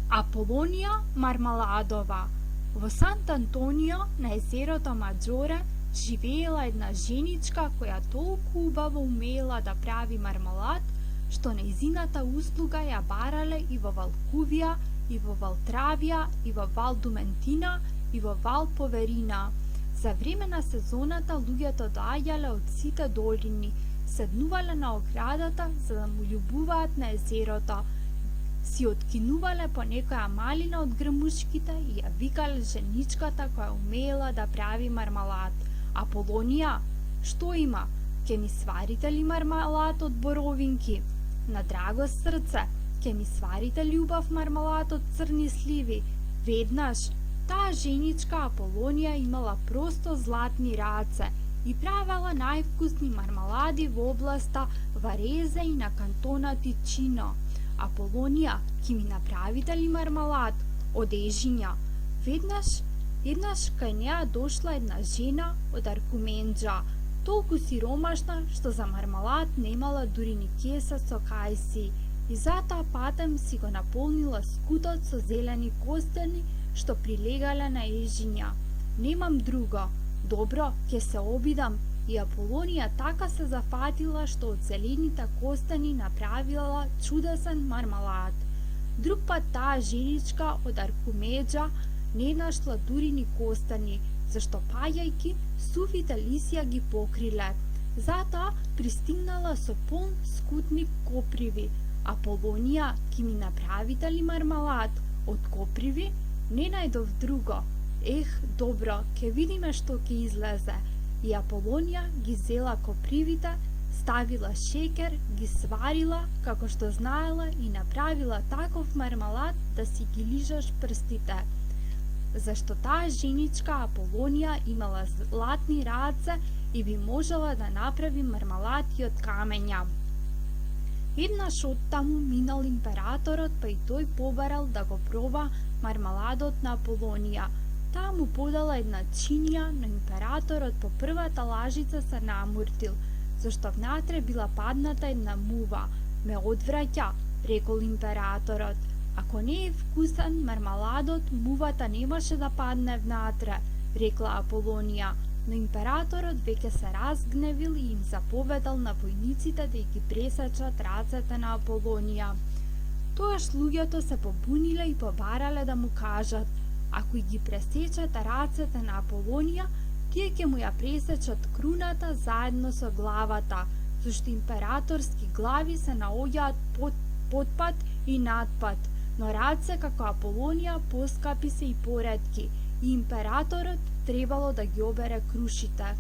Аполонија Мармаладова. Во Сант Антонио на езерото Маџоре живеела една женичка која толку убаво умеела да прави мармалад, што нејзината услуга ја барале и во Валкувија, и во Валтравија, и во Вал Дументина, и во Вал Поверина. За време на сезоната луѓето доаѓале од сите долини, седнувале на оградата за да му љубуваат на езерото, си откинувале по некоја малина од грмушките и ја викале женичката која умеела да прави мармалад. Аполонија, што има? Ке ми сварите ли мармалад од боровинки? На драго срце, ке ми сварите ли убав мармалад од црни сливи? Веднаш, таа женичка Аполонија имала просто златни раце и правела највкусни мармалади во областа Варезе и на кантона Тичино. Аполонија, ки ми направите ли мармалад од ежиња? Еднаш кај неа дошла една жена од Аркуменџа, толку сиромашна што за мармалад немала дури ни кеса со кајси, и затоа патем си го наполнила скутот со зелени костени што прилегале на ежиња. Немам друго. Добро, ќе се обидам. И Аполонија така се зафатила што од зелените костени направила чудесен мармалад. Друг пат таа женичка од Аркумеџа не нашла дури ни костени, зашто паѓајки сувите лисија ги покриле. Затоа пристигнала со полн скутник коприви. Аполонија, ки ми направите ли мармалад од коприви? Не најдов друго. Добро, ке видиме што ќе излезе. И Аполонија ги зела копривите, ставила шекер, ги сварила како што знаела и направила таков мармалад да си ги лижаш прстите. Зашто таа женичка Аполонија имала златни раце и би можела да направи мармалад и од камења. Еднаш оттаму минал императорот, па и тој побарал да го проба мармаладот на Аполонија. Таа му подала една чинија, но императорот по првата лажица се намуртил, зашто внатре била падната една мува. Ме одвраќа, рекол императорот. Ако не е вкусен мармаладот, мувата немаше да падне внатре, рекла Аполонија. Но императорот веќе се разгневил и им заповедал на војниците да ги пресечат рацете на Аполонија. Тоаш луѓето се побуниле и побарале да му кажат: ако ги пресечат рацете на Аполонија, тие ќе му ја пресечат круната заедно со главата, зашто императорски глави се наоѓаат подпат и надпат, но раце како Аполонија поскапи се и поретки, и императорот требало да ги обере крушите.